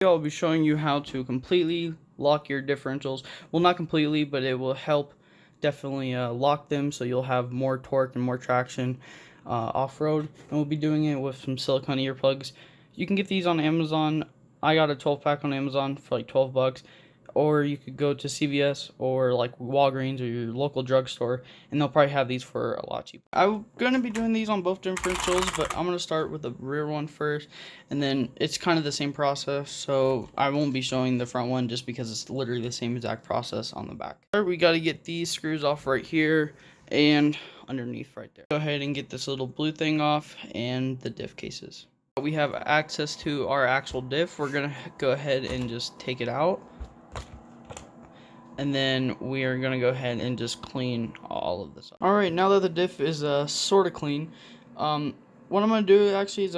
I'll be showing you how to completely lock your differentials. Well, not completely, but it will help definitely lock them so you'll have more torque and more traction off-road. And we'll be doing it with some silicone earplugs. You can get these on Amazon. I got a 12-pack on Amazon for like 12 bucks. Or you could go to CVS or like Walgreens or your local drugstore, and they'll probably have these for a lot cheaper. I'm going to be doing these on both differentials, but I'm going to start with the rear one first, and then it's kind of the same process, so I won't be showing the front one just because it's literally the same exact process on the back. We got to get these screws off right here and underneath right there. Go ahead and get this little blue thing off and the diff cases. We have access to our actual diff. We're going to go ahead and just take it out. And then we are going to go ahead and just clean all of this up. Alright, now that the diff is sort of clean, what I'm going to do actually is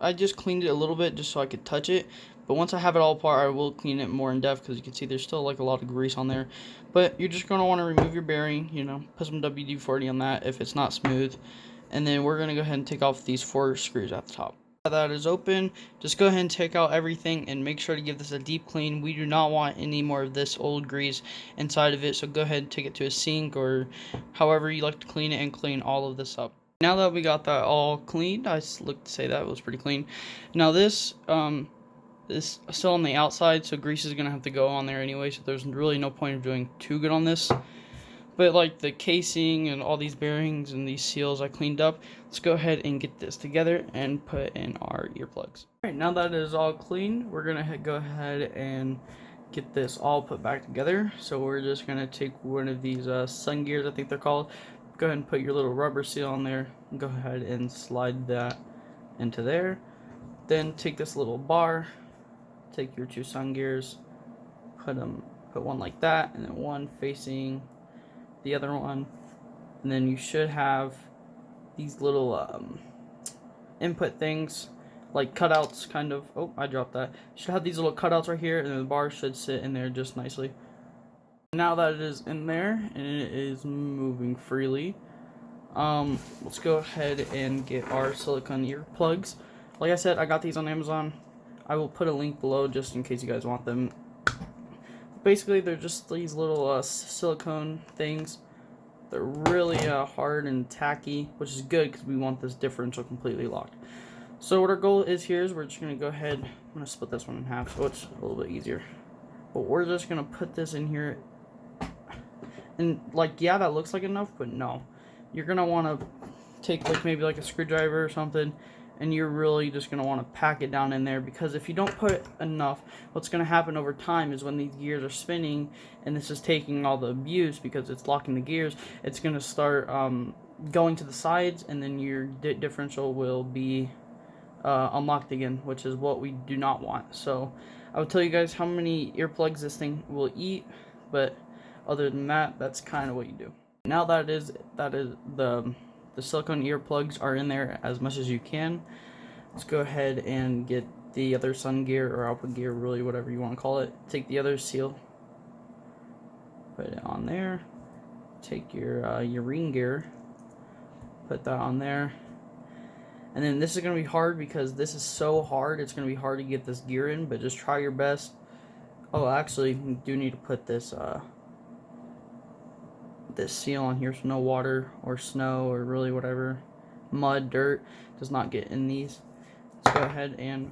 I just cleaned it a little bit just so I could touch it. But once I have it all apart, I will clean it more in depth because you can see there's still like a lot of grease on there. But you're just going to want to remove your bearing, you know, put some WD-40 on that if it's not smooth. And then we're going to go ahead and take off these 4 screws at the top. That is open, just go ahead and take out everything and make sure to give this a deep clean. We do not want any more of this old grease inside of it, so go ahead and take it to a sink or however you like to clean it and clean all of this up. Now that we got that all cleaned, I look to say that was pretty clean. Now this is still on the outside, so grease is gonna have to go on there anyway, so there's really no point of doing too good on this. But like the casing and all these bearings and these seals I cleaned up, let's go ahead and get this together and put in our earplugs. Alright, now that it is all clean, we're going to go ahead and get this all put back together. So we're just going to take one of these sun gears, I think they're called. Go ahead and put your little rubber seal on there. And go ahead and slide that into there. Then take this little bar, take your 2 sun gears, put one like that, and then one facing the other one, and then you should have these little input things like cutouts, kind of. Oh, I dropped that. You should have these little cutouts right here, and then the bar should sit in there just nicely. Now that it is in there and it is moving freely, let's go ahead and get our silicone earplugs. Like I said, I got these on Amazon. I will put a link below just in case you guys want them. Basically, they're just these little silicone things. They're really hard and tacky, which is good because we want this differential completely locked. So what our goal is here is we're just going to go ahead, I'm going to split this one in half so it's a little bit easier. But we're just going to put this in here. And like, yeah, that looks like enough, but no. You're going to want to take like maybe like a screwdriver or something, and you're really just going to want to pack it down in there, because if you don't put enough, what's going to happen over time is when these gears are spinning and this is taking all the abuse because it's locking the gears, it's going to start going to the sides, and then your differential will be unlocked again, which is what we do not want. So I will tell you guys how many earplugs this thing will eat, but other than that, that's kind of what you do. Now that is the silicone earplugs are in there as much as you can. Let's go ahead and get the other sun gear or output gear, really whatever you want to call it. Take the other seal, put it on there. Take your ring gear, put that on there. And then this is going to be hard because this is so hard. It's going to be hard to get this gear in, but just try your best. Oh, actually, you do need to put this this seal on here so no water or snow or really whatever mud, dirt does not get in these. Let's go ahead and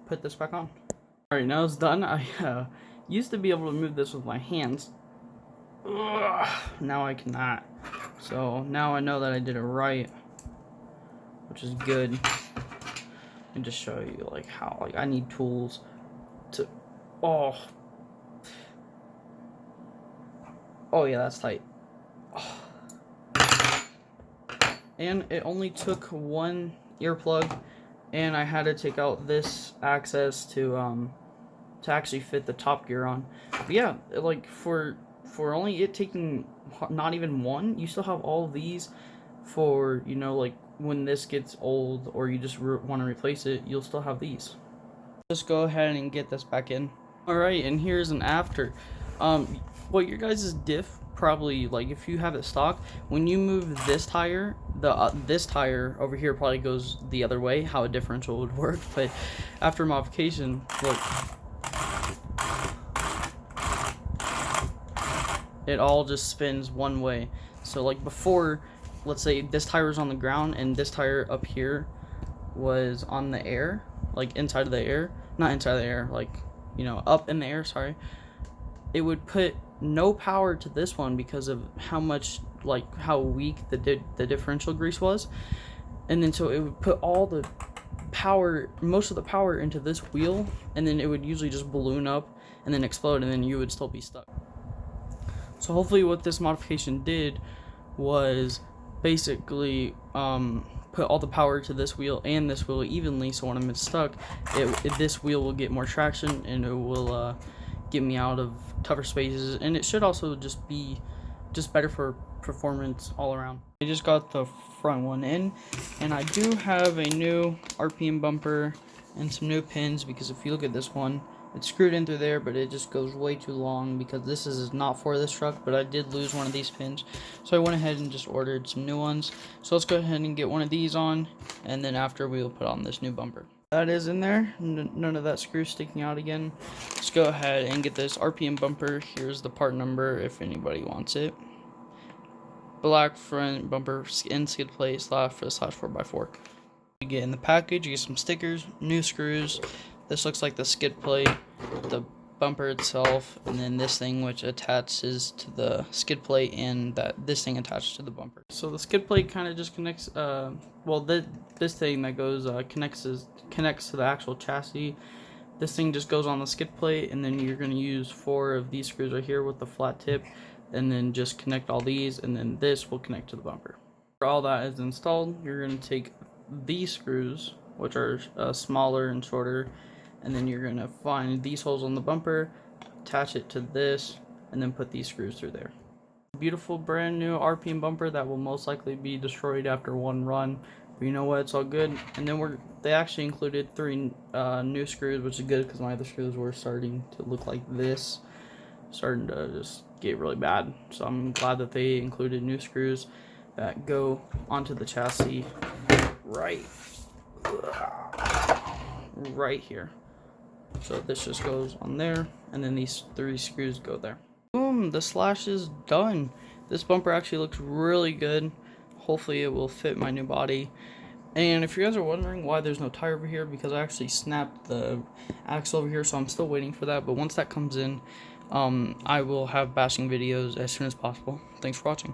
put this back on. Alright, now it's done. I used to be able to move this with my hands. Ugh, now I cannot. So now I know that I did it right, which is good. And just show you like how like I need tools to oh yeah, that's tight. And it only took one earplug, and I had to take out this access to actually fit the top gear on. But yeah, like for only it taking not even one, you still have all these for, you know, like when this gets old or you just want to replace it, you'll still have these. Just go ahead and get this back in. Alright, and here's an after. Well, your guys' diff probably, like if you have it stock, when you move this tire, this tire over here probably goes the other way, how a differential would work, but after modification, look, it all just spins one way. So like before, let's say this tire was on the ground and this tire up here was on the air, like inside of the air, not inside of the air, like, you know, up in the air, sorry, it would put no power to this one because of how much, like how weak the differential grease was. And then so it would put all the power, most of the power into this wheel, and then it would usually just balloon up and then explode, and then you would still be stuck. So hopefully what this modification did was basically put all the power to this wheel and this wheel evenly, so when I'm stuck, this wheel will get more traction and it will get me out of tougher spaces, and it should also just be better for performance all around. I just got the front one in, and I do have a new RPM bumper and some new pins, because if you look at this one, it's screwed in through there, but it just goes way too long because this is not for this truck, but I did lose one of these pins, so I went ahead and just ordered some new ones. So let's go ahead and get one of these on, and then after we'll put on this new bumper. That is in there, none of that screw sticking out again. Let's go ahead and get this RPM bumper. Here's the part number if anybody wants it. Black front bumper and skid plate /4x4. You get in the package, you get some stickers, new screws. This looks like the skid plate, the bumper itself, and then this thing which attaches to the skid plate, and this thing attached to the bumper. So the skid plate kind of just connects, this thing that goes connects to the actual chassis. This thing just goes on the skid plate, and then you're going to use 4 of these screws right here with the flat tip, and then just connect all these, and then this will connect to the bumper. After all that is installed, you're going to take these screws, which are smaller and shorter, and then you're going to find these holes on the bumper, attach it to this, and then put these screws through there. Beautiful brand new RPM bumper that will most likely be destroyed after one run, but you know what, it's all good. And then they actually included 3 new screws, which is good because my other screws were starting to look like this, starting to just get really bad. So I'm glad that they included new screws that go onto the chassis right here. So this just goes on there, and then these 3 screws go there. Boom, the slash is done. This bumper actually looks really good. Hopefully it will fit my new body. And if you guys are wondering why there's no tire over here, because I actually snapped the axle over here, so I'm still waiting for that. But once that comes in, I will have bashing videos as soon as possible. Thanks for watching.